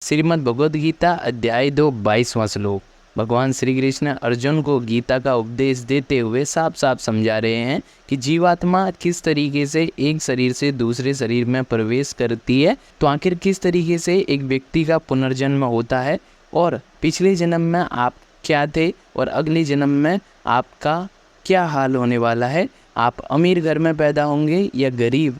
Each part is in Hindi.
श्रीमद् भगवद गीता अध्याय 2 22वां श्लोक। भगवान श्री कृष्ण अर्जुन को गीता का उपदेश देते हुए साफ साफ समझा रहे हैं कि जीवात्मा किस तरीके से एक शरीर से दूसरे शरीर में प्रवेश करती है, तो आखिर किस तरीके से एक व्यक्ति का पुनर्जन्म होता है और पिछले जन्म में आप क्या थे और अगले जन्म में आपका क्या हाल होने वाला है। आप अमीर घर में पैदा होंगे या गरीब,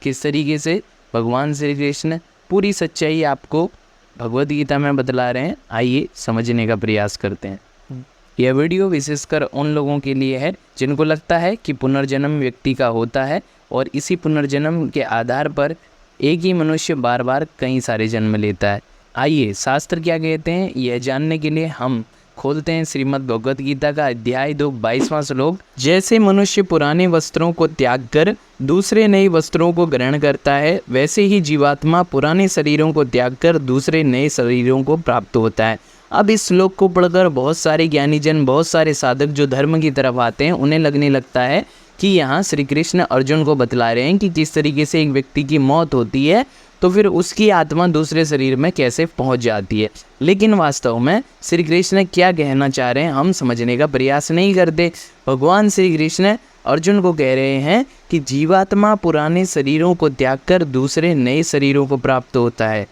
किस तरीके से भगवान श्री कृष्ण पूरी सच्चाई आपको भगवद गीता में बतला रहे हैं। आइए समझने का प्रयास करते हैं। यह वीडियो विशेषकर उन लोगों के लिए है जिनको लगता है कि पुनर्जन्म व्यक्ति का होता है और इसी पुनर्जन्म के आधार पर एक ही मनुष्य बार बार कई सारे जन्म लेता है। आइए शास्त्र क्या कहते हैं यह जानने के लिए हम खोलते हैं श्रीमद् भगवद गीता का अध्याय 2 22वां श्लोक। जैसे मनुष्य पुराने वस्त्रों को त्याग कर दूसरे नए वस्त्रों को ग्रहण करता है, वैसे ही जीवात्मा पुराने शरीरों को त्याग कर दूसरे नए शरीरों को प्राप्त होता है। अब इस श्लोक को पढ़कर बहुत सारे ज्ञानी जन, बहुत सारे साधक जो धर्म की तरफ आते हैं, उन्हें लगने लगता है कि यहाँ श्री कृष्ण अर्जुन को बतला रहे हैं कि जिस तरीके से एक व्यक्ति की मौत होती है तो फिर उसकी आत्मा दूसरे शरीर में कैसे पहुंच जाती है। लेकिन वास्तव में श्री कृष्ण क्या कहना चाह रहे हैं हम समझने का प्रयास नहीं करते। भगवान श्री कृष्ण अर्जुन को कह रहे हैं कि जीवात्मा पुराने शरीरों को त्याग कर दूसरे नए शरीरों को प्राप्त होता है।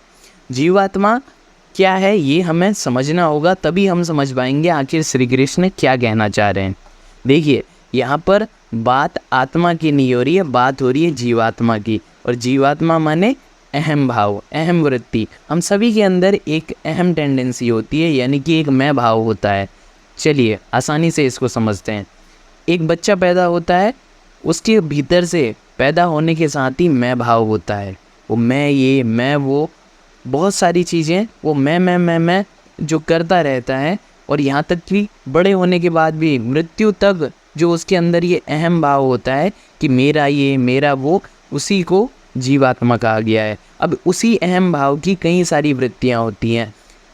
जीवात्मा क्या है ये हमें समझना होगा, तभी हम समझ पाएंगे आखिर श्री कृष्ण क्या कहना चाह रहे हैं। देखिए यहाँ पर बात आत्मा की नहीं हो रही है, बात हो रही है जीवात्मा की। और जीवात्मा माने अहम भाव, अहम वृत्ति। हम सभी के अंदर एक अहम टेंडेंसी होती है, यानी कि एक मैं भाव होता है। चलिए आसानी से इसको समझते हैं। एक बच्चा पैदा होता है, उसके भीतर से पैदा होने के साथ ही मैं भाव होता है। वो मैं ये, मैं वो, बहुत सारी चीज़ें वो मैं जो करता रहता है। और यहाँ तक कि बड़े होने के बाद भी मृत्यु तक जो उसके अंदर ये अहम भाव होता है कि मेरा ये, मेरा वो, उसी को जीवात्मा कहा गया है। अब उसी अहम भाव की कई सारी वृत्तियाँ होती हैं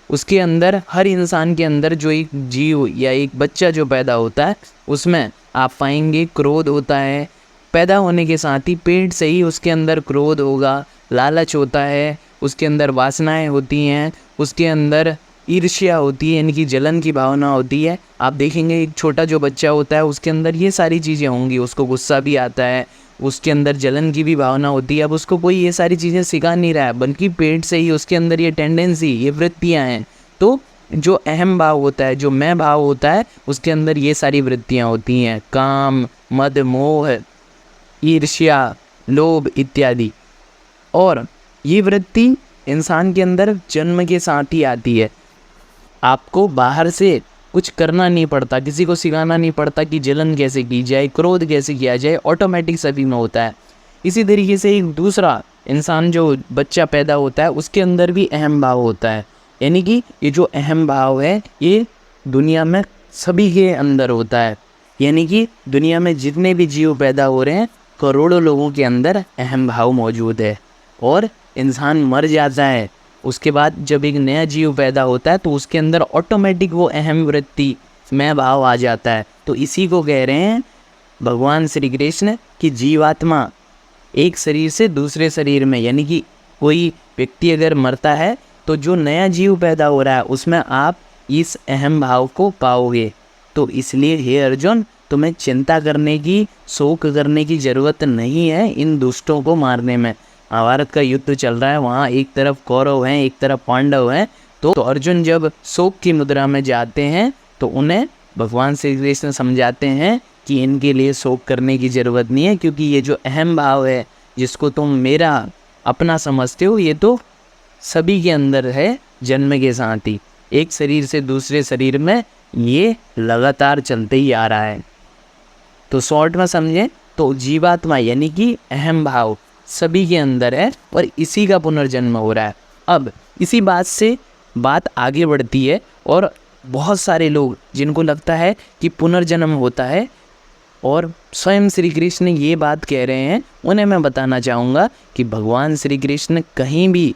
उसके अंदर। हर इंसान के अंदर जो एक जीव या एक बच्चा जो पैदा होता है उसमें आप पाएंगे क्रोध होता है। पैदा होने के साथ ही पेट से ही उसके अंदर क्रोध होगा, लालच होता है, उसके अंदर वासनाएं होती हैं, उसके अंदर ईर्ष्या होती है, यानी कि जलन की भावना होती है। आप देखेंगे एक छोटा जो बच्चा होता है उसके अंदर ये सारी चीज़ें होंगी। उसको गुस्सा भी आता है, उसके अंदर जलन की भी भावना होती है। अब उसको कोई ये सारी चीज़ें सिखा नहीं रहा है, बल्कि पेट से ही उसके अंदर ये टेंडेंसी, ये वृत्तियाँ हैं। तो जो अहम भाव होता है, जो मैं भाव होता है, उसके अंदर ये सारी वृत्तियाँ होती हैं, काम, मद, मोह, ईर्ष्या, लोभ इत्यादि। और ये वृत्ति इंसान के अंदर जन्म के साथ ही आती है। आपको बाहर से कुछ करना नहीं पड़ता, किसी को सिखाना नहीं पड़ता कि जलन कैसे की जाए, क्रोध कैसे किया जाए, ऑटोमेटिक सभी में होता है। इसी तरीके से एक दूसरा इंसान जो बच्चा पैदा होता है उसके अंदर भी अहम भाव होता है। यानी कि ये जो अहम भाव है ये दुनिया में सभी के अंदर होता है। यानी कि दुनिया में जितने भी जीव पैदा हो रहे हैं, करोड़ों लोगों के अंदर अहम भाव मौजूद है। और इंसान मर जाता है, उसके बाद जब एक नया जीव पैदा होता है तो उसके अंदर ऑटोमेटिक वो अहम वृत्ति, मैं भाव आ जाता है। तो इसी को कह रहे हैं भगवान श्री कृष्ण कि जीवात्मा एक शरीर से दूसरे शरीर में, यानी कि कोई व्यक्ति अगर मरता है तो जो नया जीव पैदा हो रहा है उसमें आप इस अहम भाव को पाओगे। तो इसलिए हे अर्जुन, तुम्हें चिंता करने की, शोक करने की ज़रूरत नहीं है इन दुष्टों को मारने में। महाभारत का युद्ध चल रहा है, वहाँ एक तरफ कौरव हैं, एक तरफ पांडव हैं। तो अर्जुन जब शोक की मुद्रा में जाते हैं तो उन्हें भगवान श्री कृष्ण समझाते हैं कि इनके लिए शोक करने की ज़रूरत नहीं है, क्योंकि ये जो अहम भाव है जिसको तुम मेरा अपना समझते हो, ये तो सभी के अंदर है जन्म के साथ ही। एक शरीर से दूसरे शरीर में ये लगातार चलते ही आ रहा है। तो शॉर्ट में समझें तो जीवात्मा यानी कि अहम भाव सभी के अंदर है और इसी का पुनर्जन्म हो रहा है। अब इसी बात से बात आगे बढ़ती है और बहुत सारे लोग जिनको लगता है कि पुनर्जन्म होता है और स्वयं श्री कृष्ण ये बात कह रहे हैं, उन्हें मैं बताना चाहूँगा कि भगवान श्री कृष्ण कहीं भी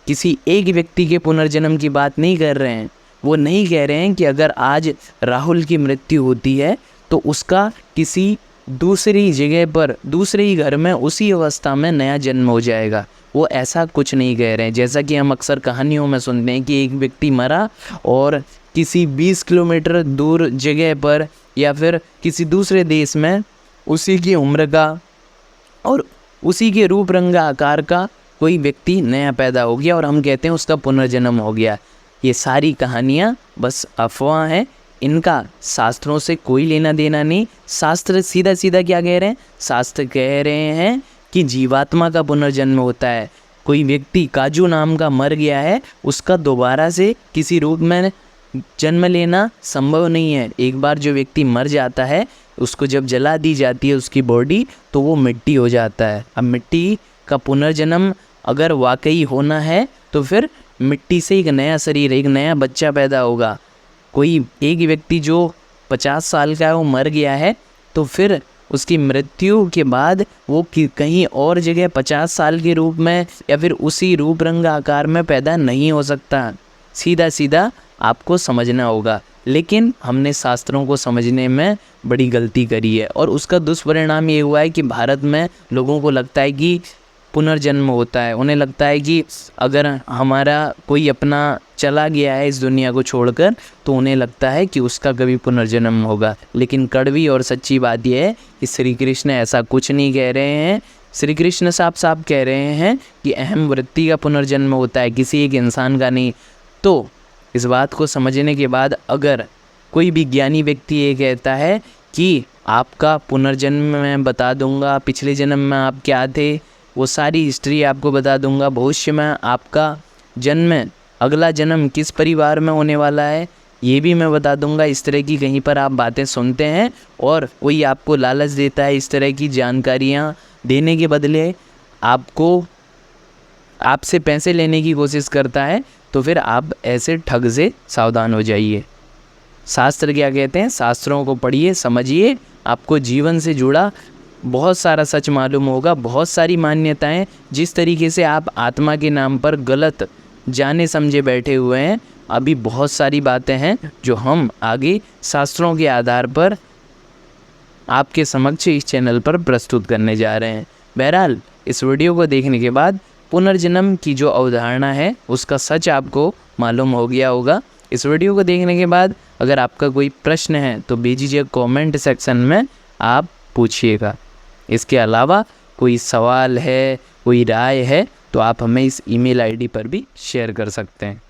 किसी एक व्यक्ति के पुनर्जन्म की बात नहीं कर रहे हैं। वो नहीं कह रहे हैं कि अगर आज राहुल की मृत्यु होती है तो उसका किसी दूसरी जगह पर दूसरे ही घर में उसी अवस्था में नया जन्म हो जाएगा। वो ऐसा कुछ नहीं कह रहे हैं। जैसा कि हम अक्सर कहानियों में सुनते हैं कि एक व्यक्ति मरा और किसी 20 किलोमीटर दूर जगह पर या फिर किसी दूसरे देश में उसी की उम्र का और उसी के रूप रंग आकार का कोई व्यक्ति नया पैदा हो गया और हम कहते हैं उसका पुनर्जन्म हो गया। ये सारी कहानियाँ बस अफवाह हैं, इनका शास्त्रों से कोई लेना देना नहीं। शास्त्र सीधा सीधा क्या कह रहे हैं? शास्त्र कह रहे हैं कि जीवात्मा का पुनर्जन्म होता है। कोई व्यक्ति काजू नाम का मर गया है, उसका दोबारा से किसी रूप में जन्म लेना संभव नहीं है। एक बार जो व्यक्ति मर जाता है, उसको जब जला दी जाती है उसकी बॉडी, तो वो मिट्टी हो जाता है। अब मिट्टी का पुनर्जन्म अगर वाकई होना है तो फिर मिट्टी से एक नया शरीर, एक नया बच्चा पैदा होगा। कोई एक व्यक्ति जो 50 साल का है वो मर गया है, तो फिर उसकी मृत्यु के बाद वो कहीं और जगह 50 साल के रूप में या फिर उसी रूप रंग आकार में पैदा नहीं हो सकता। सीधा सीधा आपको समझना होगा। लेकिन हमने शास्त्रों को समझने में बड़ी गलती करी है और उसका दुष्परिणाम ये हुआ है कि भारत में लोगों को लगता है कि पुनर्जन्म होता है। उन्हें लगता है कि अगर हमारा कोई अपना चला गया है इस दुनिया को छोड़कर, तो उन्हें लगता है कि उसका कभी पुनर्जन्म होगा। लेकिन कड़वी और सच्ची बात यह है कि श्री कृष्ण ऐसा कुछ नहीं कह रहे हैं। श्री कृष्ण साफ साफ कह रहे हैं कि अहम वृत्ति का पुनर्जन्म होता है, किसी एक इंसान का नहीं। तो इस बात को समझने के बाद अगर कोई भी ज्ञानी व्यक्ति ये कहता है कि आपका पुनर्जन्म मैं बता दूंगा, पिछले जन्म में आप क्या थे वो सारी हिस्ट्री आपको बता दूंगा, भविष्य में आपका जन्म, अगला जन्म किस परिवार में होने वाला है ये भी मैं बता दूंगा, इस तरह की कहीं पर आप बातें सुनते हैं और कोई आपको लालच देता है इस तरह की जानकारियाँ देने के बदले आपसे पैसे लेने की कोशिश करता है, तो फिर आप ऐसे ठग से सावधान हो जाइए। शास्त्र क्या कहते हैं? शास्त्रों को पढ़िए, समझिए, आपको जीवन से जुड़ा बहुत सारा सच मालूम होगा। बहुत सारी मान्यताएं, जिस तरीके से आप आत्मा के नाम पर गलत जाने समझे बैठे हुए हैं, अभी बहुत सारी बातें हैं जो हम आगे शास्त्रों के आधार पर आपके समक्ष इस चैनल पर प्रस्तुत करने जा रहे हैं। बहरहाल इस वीडियो को देखने के बाद पुनर्जन्म की जो अवधारणा है उसका सच आपको मालूम हो गया होगा। इस वीडियो को देखने के बाद अगर आपका कोई प्रश्न है तो बेझिझक कमेंट सेक्शन में आप पूछिएगा। इसके अलावा कोई सवाल है, कोई राय है, तो आप हमें इस ईमेल आईडी पर भी शेयर कर सकते हैं।